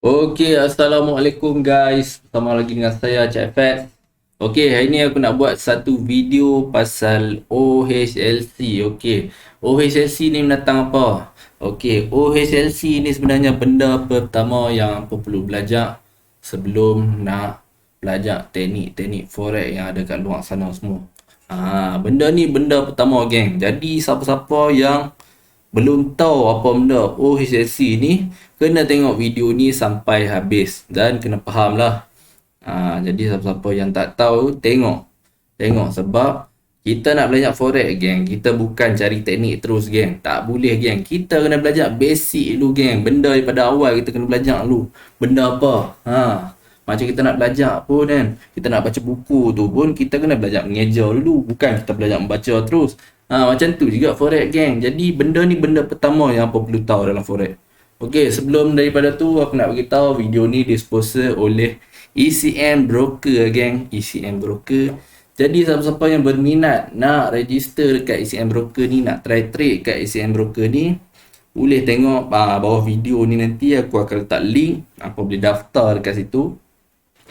Okey, Assalamualaikum guys. Bersama lagi dengan saya, Cik Fat. Okey, hari ni aku nak buat satu video pasal OHLC. Okey, OHLC ni menatang apa? Okey, OHLC ni sebenarnya benda pertama yang apa perlu belajar sebelum nak belajar teknik-teknik forex yang ada kat luar sana semua. Benda ni benda pertama geng. Jadi siapa-siapa yang belum tahu apa benda OHSC ni, kena tengok video ni sampai habis dan kena faham lah. Jadi siapa-siapa yang tak tahu, tengok sebab kita nak belajar forex geng, kita bukan cari teknik terus geng, tak boleh geng, kita kena belajar basic dulu geng, benda daripada awal kita kena belajar dulu. Benda apa? Macam kita nak belajar pun kan, kita nak baca buku tu pun kita kena belajar mengeja dulu, bukan kita belajar membaca terus. Macam tu juga forex geng. Jadi benda ni benda pertama yang apa perlu tahu dalam forex. Okey, sebelum daripada tu aku nak bagi tahu video ni disponsor oleh ECM Broker geng, ECM Broker. Jadi siapa-siapa yang berminat nak register dekat ECM Broker ni, nak try trade kat ECM Broker ni, boleh tengok bawah video ni, nanti aku akan letak link apa boleh daftar dekat situ.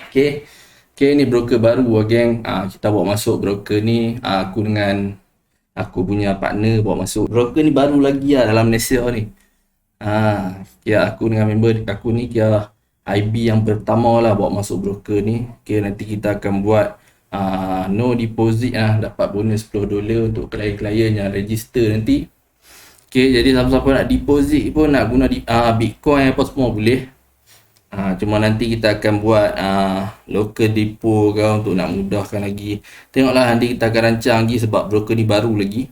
Okey. Okey, ni broker baru geng. Kita bawa masuk broker ni. Aku dengan aku punya partner bawa masuk. Broker ni baru lagi lah dalam Malaysia ni. Ya, aku dengan member aku ni kira IB yang pertama lah bawa masuk broker ni. Okey, nanti kita akan buat no deposit dapat bonus $10 untuk klien-klien yang register nanti. Okey, jadi siapa-siapa nak deposit pun, nak guna Bitcoin apa semua boleh. Cuma nanti kita akan buat local depot ke untuk nak mudahkan lagi. Tengoklah nanti kita akan rancang lagi sebab broker ni baru lagi.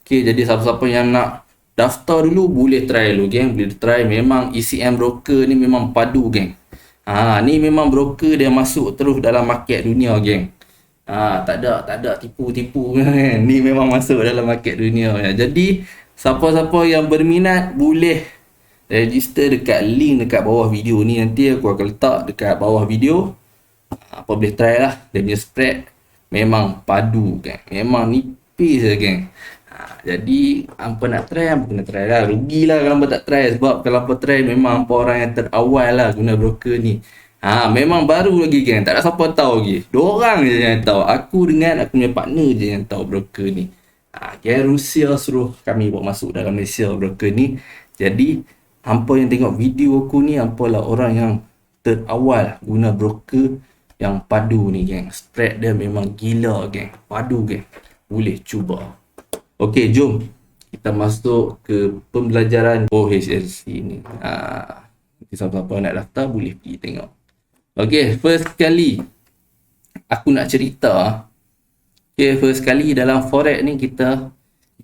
Okey, jadi siapa-siapa yang nak daftar dulu boleh try dulu geng, boleh try. Memang ECM broker ni memang padu geng. Ni memang broker dia masuk terus dalam market dunia geng. Tak ada tipu-tipu kan. Ni memang masuk dalam market dunia ya. Jadi siapa-siapa yang berminat boleh register dekat link dekat bawah video ni, nanti aku akan letak dekat bawah video. Apa boleh try lah. Dia punya spread memang padu kan, memang nipis je geng. Jadi hampa nak try, hampa kena try lah. Rugilah kalau hampa tak try, sebab kalau hampa try memang hampa orang yang terawal lah guna broker ni. Memang baru lagi geng, tak ada siapa tahu lagi. Diorang je yang tahu, aku dengan aku punya partner je yang tahu broker ni. Geng Rusia suruh kami bawa masuk dalam Malaysia broker ni. Jadi hampa yang tengok video aku ni, hampa lah orang yang terawal guna broker yang padu ni geng. Spread dia memang gila geng, padu geng. Boleh cuba. Okey, jom kita masuk ke pembelajaran OHLC ni. Siapa-siapa nak daftar boleh pergi tengok. Okey, first kali aku nak cerita. Okey, first kali dalam forex ni kita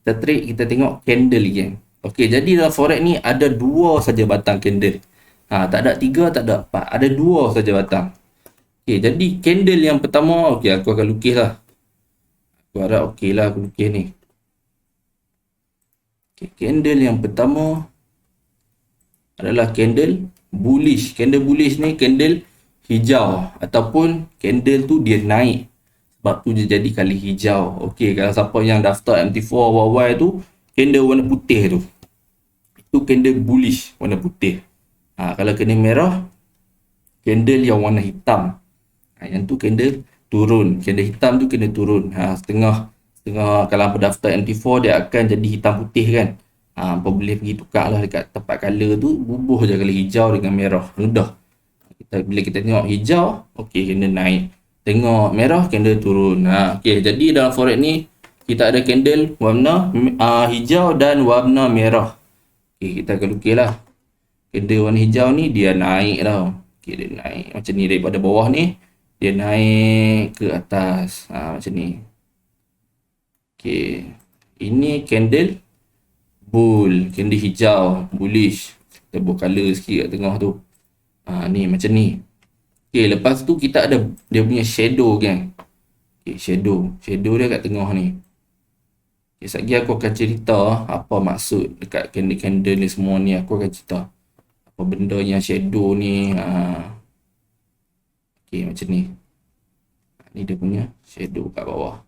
trade, kita tengok candle geng. Okey, jadi dalam forex ni ada dua saja batang candle. Tak ada tiga, tak ada empat. Ada dua saja batang. Okey, jadi candle yang pertama, okey aku akan lukis lah. Aku harap okey lah aku lukis ni. Okey, candle yang pertama adalah candle bullish. Candle bullish ni candle hijau ataupun candle tu dia naik. Sebab tu dia jadi kali hijau. Okey, kalau siapa yang daftar MT4 YY tu, candle warna putih tu, itu candle bullish warna putih. Kalau candle merah, candle yang warna hitam. Yang tu candle turun. Candle hitam tu candle turun. Setengah kalau hampa daftar MT4 dia akan jadi hitam putih kan. Hampa boleh pergi tukar lah dekat tempat color tu, bubuh je kali hijau dengan merah. Mudah. Bila kita tengok hijau, okey, candle naik. Tengok merah, candle turun. Okey, jadi dalam forex ni kita ada candle warna hijau dan warna merah. Okey, kita akan lukis lah. Candle warna hijau ni dia naik tau. Okey, dia naik macam ni daripada bawah ni, dia naik ke atas. Macam ni. Okey, ini candle bull, candle hijau, bullish. Kita buat color sikit kat tengah tu. Ni macam ni. Okey, lepas tu kita ada dia punya shadow geng. Okey, shadow dia kat tengah ni. Okay, sekejap lagi aku akan cerita apa maksud dekat candle-candle ni semua ni. Aku akan cerita apa benda yang shadow ni. Okay, macam ni. Ni dia punya shadow kat bawah.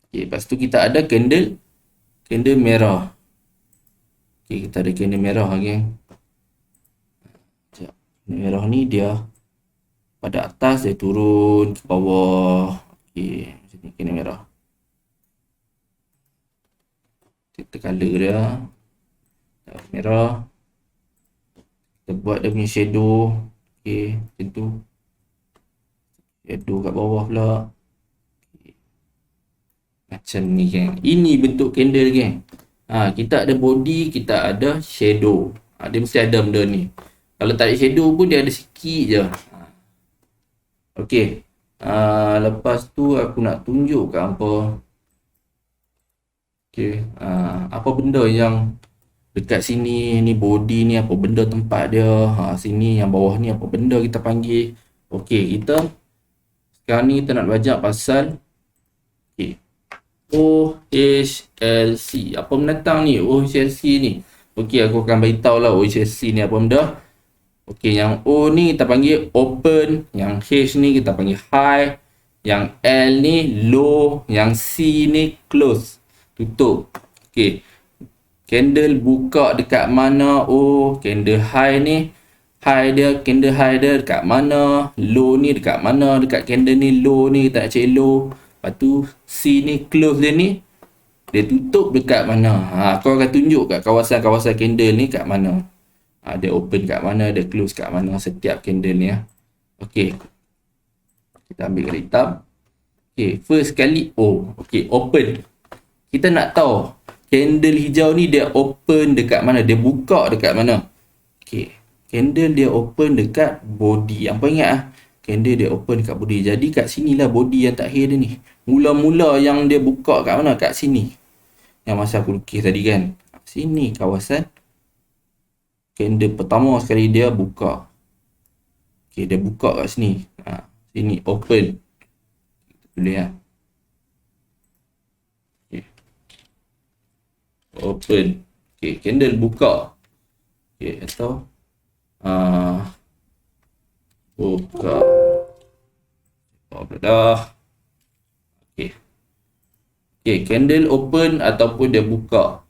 Okay, lepas tu kita ada candle merah. Okay, kita ada candle merah lagi. Merah ni dia pada atas, dia turun ke bawah. Okey, macam ni kena merah. Kita color dia merah. Kita buat dia punya shadow. Okey, macam tu. Shadow kat bawah pula. Macam ni geng. Ini bentuk candle geng. Kita ada body, kita ada shadow. Dia mesti ada benda ni. Kalau tak ada shadow pun dia ada sikit je. Okey. Lepas tu aku nak tunjuk kat apa. Okey. Apa benda yang dekat sini ni, body ni apa benda tempat dia. Sini yang bawah ni apa benda kita panggil. Okey, kita sekarang ni kita nak belajar pasal OHLC. Apa mendatang ni OHLC ni? Okey, aku akan beritahu lah OHLC ni apa benda. Okey, yang O ni kita panggil open, yang H ni kita panggil high, yang L ni low, yang C ni close, tutup. Okey, candle buka dekat mana? Candle high ni, candle high dia dekat mana? Low ni dekat mana? Dekat candle ni low ni kita nak cari low. Lepas tu C ni close dia ni, dia tutup dekat mana? Kau akan tunjuk kat kawasan-kawasan candle ni kat mana. Dia open kat mana, dia close kat mana setiap candle ni. Okey, kita ambil garis hitam. Okey, first kali O. Okey, open. Kita nak tahu candle hijau ni dia open dekat mana, dia buka dekat mana. Okey, candle dia open dekat body. Apa ingat candle dia open dekat body. Jadi kat sinilah body yang terakhir dia ni. Mula-mula yang dia buka kat mana? Kat sini. Yang masa aku lukis tadi kan. Sini kawasan candle pertama sekali dia buka. Okey, dia buka kat sini. Sini open. Kita tulis Okey. Open. Okey, candle buka. Okey, atau buka. Dah. Okey. Okey, candle open ataupun dia buka.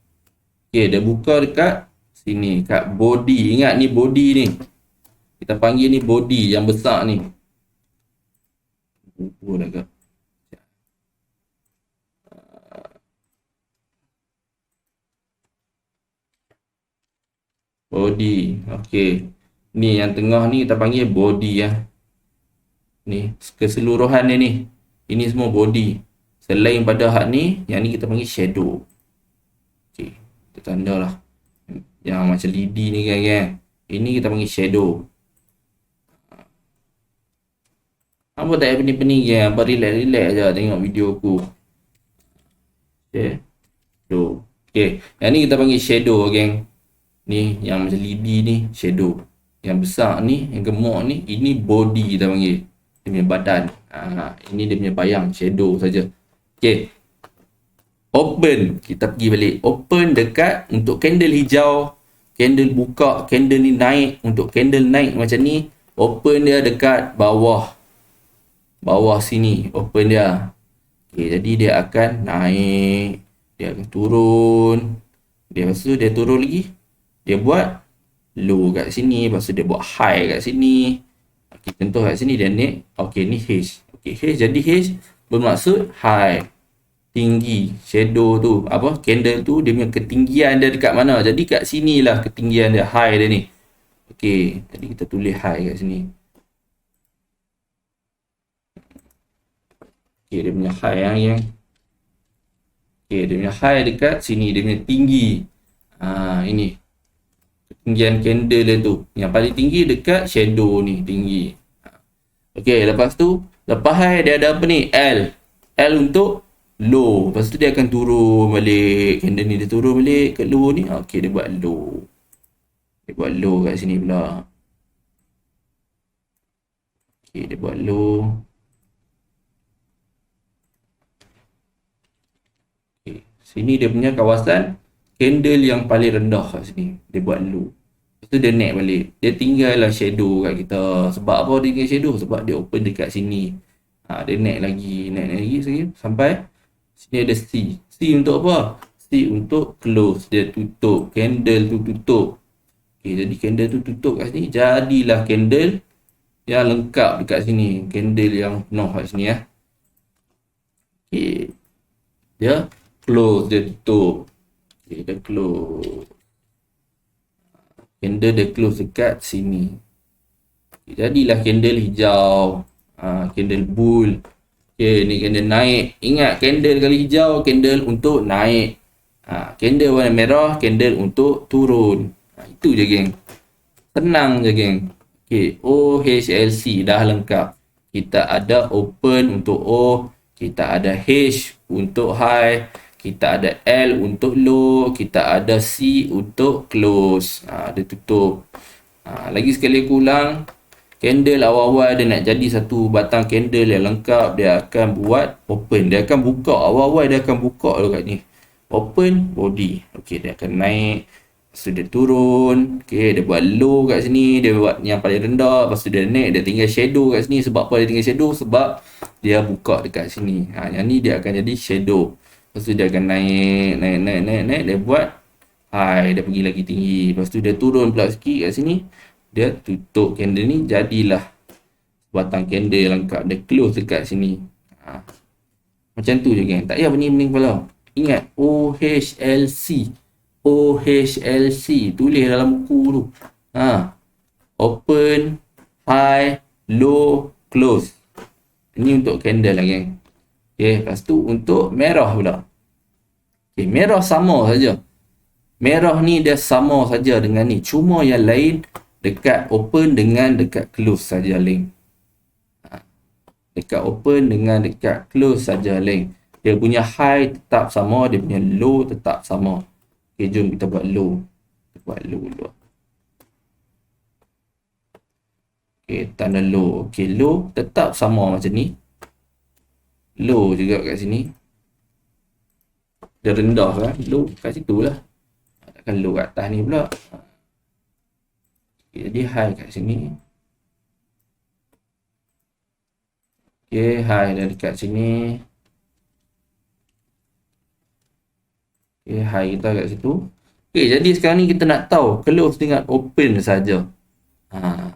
Okey, dia buka dekat sini, kat body. Ingat ni body ni. Kita panggil ni body yang besar ni. Body. Okey. Ni yang tengah ni kita panggil body ya. Ni keseluruhan dia ni. Ini semua body. Selain pada hak ni, yang ni kita panggil shadow. Okey, kita tanda lah. Yang macam lidi ni kan. Ini kita panggil shadow. Apa tak payah pening-pening kan. Apa relax-relax je tengok video aku. Shadow. Okey, yang ni kita panggil shadow geng. Ni yang macam lidi ni shadow. Yang besar ni, yang gemuk ni, ini body kita panggil. Dia punya badan. Ini dia punya bayang, shadow saja. Okey. Open, kita pergi balik. Open dekat untuk candle hijau. Candle buka, candle ni naik. Untuk candle naik macam ni, open dia dekat bawah. Bawah sini, open dia. Okey, jadi dia akan naik. Dia akan turun. Lepas tu dia turun lagi. Dia buat low kat sini. Lepas tu dia buat high kat sini. Okey, contoh kat sini dia naik. Okey, ni H. Okey, H. Jadi H bermaksud high. Tinggi. Shadow tu. Apa? Candle tu dia punya ketinggian dia dekat mana. Jadi kat sinilah ketinggian dia. High dia ni. Okey. Jadi kita tulis high kat sini. Okey, dia punya high yang. Okey, dia punya high dekat sini. Dia punya tinggi. Ini. Ketinggian candle dia tu. Yang paling tinggi dekat shadow ni. Tinggi. Okey, lepas tu. Lepas high dia ada apa ni? L. L untuk low. Lepas tu dia akan turun balik. Candle ni dia turun balik ke low ni. Okey, dia buat low. Dia buat low kat sini pula. Okey, dia buat low. Okey, sini dia punya kawasan candle yang paling rendah kat sini. Dia buat low. Lepas tu dia naik balik. Dia tinggallah shadow kat kita. Sebab apa dia tinggal shadow? Sebab dia open dekat sini. Dia naik lagi. Naik lagi sampai sini ada C. C untuk apa? C untuk close. Dia tutup. Candle tu tutup. Ok, Okay, jadi candle tu tutup kat sini. Jadilah candle yang lengkap dekat sini. Candle yang penuh kat sini ya. Okay. Dia close, dia tutup. Okay, dia close. Candle dia close dekat sini. Okay, jadilah candle hijau. Candle bull. Okay, ni candle naik. Ingat, candle kali hijau, candle untuk naik. Candle warna merah, candle untuk turun. Itu je geng. Senang je geng. Okay, OHLC dah lengkap. Kita ada open untuk O. Kita ada H untuk high. Kita ada L untuk low. Kita ada C untuk close. Dia tutup. Lagi sekali aku ulang. Candle awal-awal dia nak jadi satu batang candle yang lengkap, dia akan buat open. Dia akan buka. Awal-awal dia akan buka dekat ni. Open body. Okey, dia akan naik. Lepas tu dia turun. Okey, dia buat low kat sini. Dia buat yang paling rendah. Lepas tu dia naik. Dia tinggal shadow kat sini. Sebab apa dia tinggal shadow? Sebab dia buka dekat sini. Yang ni dia akan jadi shadow. Lepas tu dia akan naik. Dia buat high. Dia pergi lagi tinggi. Lepas tu dia turun pula sikit kat sini. Dia tutup candle ni, jadilah batang candle lengkap. Dia close dekat sini. Macam tu je geng. Tak payah pening-pening kepala. Ingat, OHLC. OHLC. Tulis dalam buku tu. Open, high, low, close. Ini untuk candle lah geng. Okay, lepas tu untuk merah pula. Okay, merah sama saja. Merah ni dia sama saja dengan ni. Cuma yang lain dekat open dengan dekat close saja link. Dekat open dengan dekat close saja link. Dia punya high tetap sama, dia punya low tetap sama. Okay, jom kita buat low. Kita buat low dulu. Okay, tanda low. Okay, low tetap sama macam ni. Low juga kat sini. Dia rendah kan? Low kat situ lah. Takkan low kat atas ni pula. Jadi high kat sini. Okay, high dah dekat sini. Okay, high kita kat situ. Okay, jadi sekarang ni kita nak tahu close dengan open saja.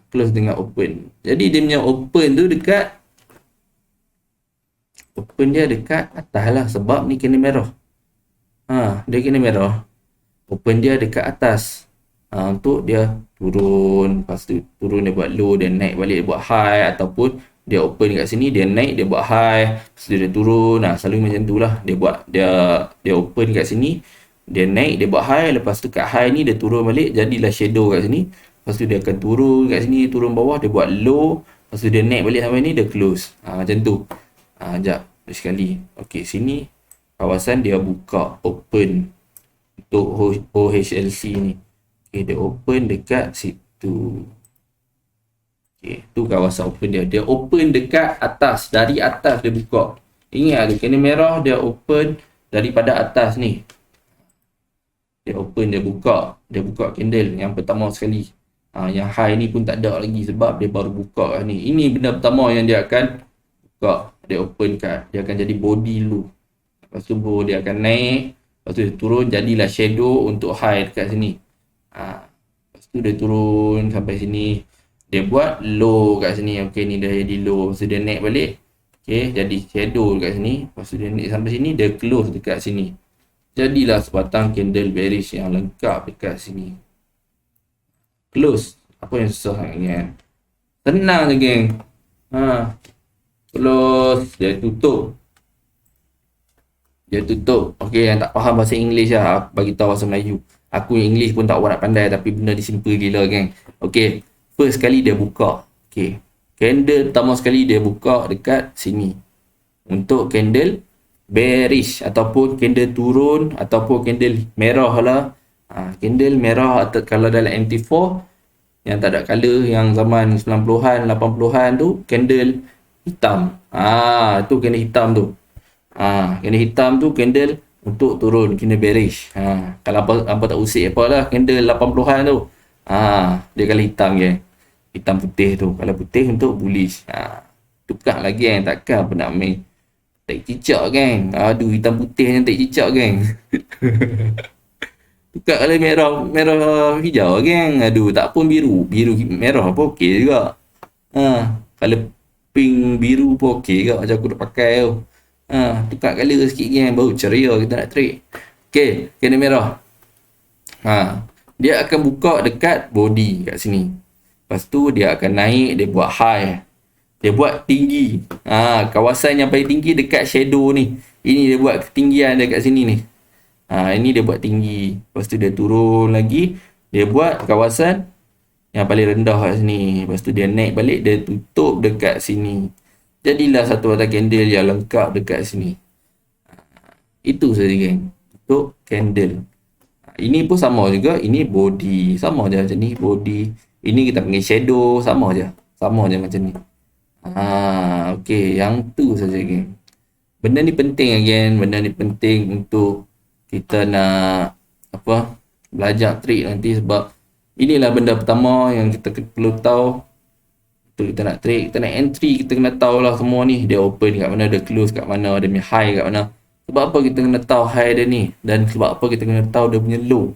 Close dengan open. Jadi dia punya open tu dekat, open dia dekat atas lah. Sebab ni kena merah. Dia kena merah. Open dia dekat atas. Untuk dia turun, lepas tu turun dia buat low, dia naik balik dia buat high, ataupun dia open kat sini, dia naik dia buat high, lepas tu dia turun. Selalu macam tu lah. Dia open kat sini, dia naik dia buat high, lepas tu kat high ni dia turun balik, jadilah shadow kat sini. Lepas tu dia akan turun kat sini, turun bawah, dia buat low, lepas tu dia naik balik sampai ni, dia close. Macam tu. Sekejap sekali. Okey, sini kawasan dia buka, open untuk OHLC ni. Okay, dia open dekat situ. Okay, tu kawasan open dia. Dia open dekat atas. Dari atas dia buka. Ingat, dia kena merah, dia open daripada atas ni. Dia open, dia buka. Dia buka candle yang pertama sekali. Yang high ni pun tak ada lagi sebab dia baru buka ni. Ini benda pertama yang dia akan buka. Dia open kat. Dia akan jadi body dulu. Lepas tu dia akan naik. Lepas tu dia turun, jadilah shadow untuk high dekat sini. Lepas tu dia turun sampai sini, dia buat low kat sini. Okey, ni dah jadi low. Lepas tu dia naik balik. Okey, jadi shadow dekat sini. Lepas tu dia naik sampai sini, dia close dekat sini. Jadilah sebatang candle bearish yang lengkap dekat sini. Close. Apa yang susah sangat? Tenang je geng. Close. Dia tutup. Dia tutup. Okey, yang tak faham bahasa English lah, bagi tahu bahasa Melayu. Aku English pun tak nak pandai, tapi benda ni simple gila geng. Okey, first kali dia buka. Okey, candle pertama sekali dia buka dekat sini. Untuk candle bearish ataupun candle turun ataupun candle merah lah. Candle merah atau kalau dalam MT4 yang tak ada color, yang zaman 90-an 80-an tu candle hitam. Tu candle hitam tu. Candle hitam tu candle untuk turun, kena bearish. Kalau apa tak usik apalah candle 80-an tu. Dia kalau hitam je. Hitam putih tu. Kalau putih untuk bullish. Tukar lagi yang takkan apa nak main tak cicak geng. Aduh, hitam putih yang tak cicak geng. Tukar color merah, merah hijau geng. Aduh, tak pun biru. Biru merah pun okey juga. Color pink biru pun okey juga macam aku dah pakai tu. Tukar color sikit geng, baru ceria kita nak trade. Okey, kena merah. Dia akan buka dekat body kat sini. Lepas tu dia akan naik, dia buat high. Dia buat tinggi. Kawasan yang paling tinggi dekat shadow ni. Ini dia buat ketinggian dekat sini ni. Ini dia buat tinggi. Lepas tu dia turun lagi. Dia buat kawasan yang paling rendah kat sini. Lepas tu dia naik balik, dia tutup dekat sini. Jadilah satu batang candle yang lengkap dekat sini. Itu saja geng. Tutup candle. Ini pun sama juga. Ini body. Sama je macam ni. Body. Ini kita panggil shadow. Sama je. Sama je macam ni. Okey. Yang tu saja geng. Benda ni penting again. Benda ni penting untuk kita nak belajar trade nanti, sebab inilah benda pertama yang kita perlu tahu. Untuk kita nak trade, kita nak entry, kita kena tahu lah semua ni. Dia open kat mana, dia close kat mana, dia punya high kat mana. Sebab apa kita kena tahu high dia ni, dan sebab apa kita kena tahu dia punya low?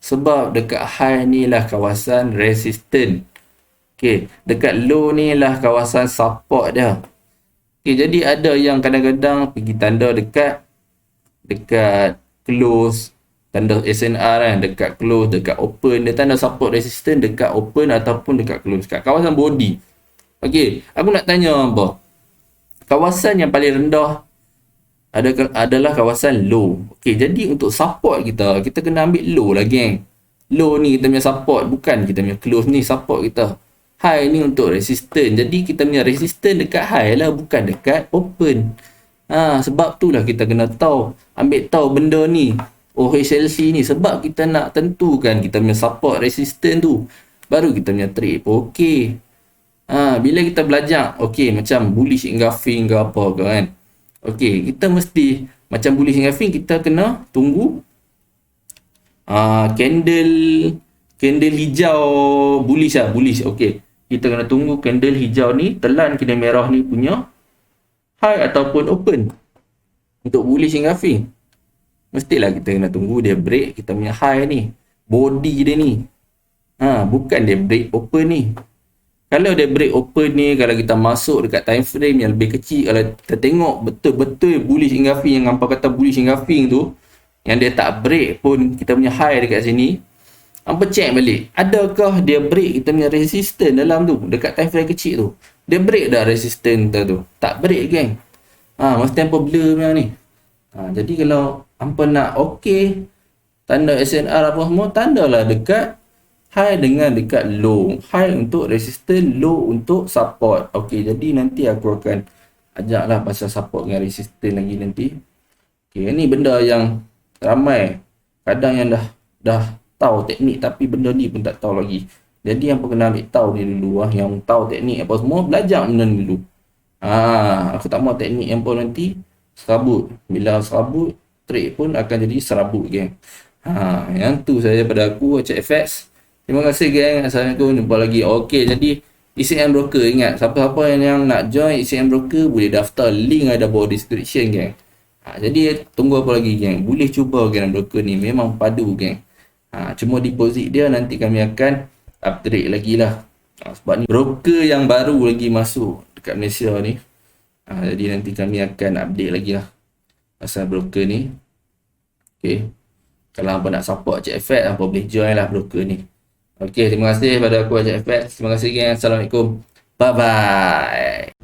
Sebab dekat high ni lah kawasan resistance. Okey, dekat low ni lah kawasan support dia. Okey, jadi ada yang kadang-kadang pergi tanda dekat close, tanda SNR kan, dekat close, dekat open, dia tanda support resistance dekat open ataupun dekat close, kat kawasan body. Okey, aku nak tanya apa? Kawasan yang paling rendah adalah kawasan low. Okey, jadi untuk support kita kena ambil low lah geng. Low ni kita punya support, bukan kita punya close ni support kita. High ni untuk resistance. Jadi kita punya resistance dekat high lah, bukan dekat open. Sebab tu lah kita kena tahu, ambil tahu benda ni, OHLC ni, sebab kita nak tentukan kita punya support resistance tu, baru kita punya trade pun okey. Bila kita belajar, okey, macam bullish engulfing ke apa ke kan. Okey, kita mesti macam bullish engulfing, kita kena tunggu candle hijau bullish lah, bullish. Okey, kita kena tunggu candle hijau ni telan kena merah ni punya high ataupun open. Untuk bullish engulfing, mestilah kita kena tunggu dia break kita punya high ni, body dia ni. Bukan dia break open ni. Kalau dia break open ni, kalau kita masuk dekat time frame yang lebih kecil, kalau kita tengok betul-betul bullish engulfing, yang hampa kata bullish engulfing tu, yang dia tak break pun kita punya high dekat sini, hampa check balik, adakah dia break kita punya resistance dalam tu, dekat time frame kecil tu. Dia break dah resistance kita tu? Tak break geng. Mesti hampa blur punya ni. Jadi kalau hampa nak okey, tanda SNR apa semua, tandalah dekat high dengan dekat low. High untuk resistance, low untuk support. Okey, jadi nanti aku akan ajaklah pasal support dengan resistance lagi nanti. Okey, ni benda yang ramai kadang yang dah tahu teknik, tapi benda ni pun tak tahu lagi. Jadi yang kena ambil tahu ni dulu yang tahu teknik apa semua, belajar benda ni dulu. Aku tak mau teknik yang pun nanti serabut. Bila serabut, trade pun akan jadi serabut geng. Yang tu saja pada aku, Cik FX. Terima kasih geng. Assalamualaikum, jumpa lagi. Okey, jadi ECN broker, ingat, siapa-siapa yang nak join ECN broker boleh daftar, link ada bawah description geng. Jadi tunggu apa lagi geng, boleh cuba geng broker ni, memang padu geng. Cuma deposit dia nanti kami akan upgrade lagi lah. Sebab ni broker yang baru lagi masuk dekat Malaysia ni. Jadi nanti kami akan update lagi lah pasal broker ni. Okay, kalau hampa nak support Cik FX, hampa boleh join lah broker ni. Okay, terima kasih pada aku Cik FX. Terima kasih geng. Assalamualaikum. Bye bye.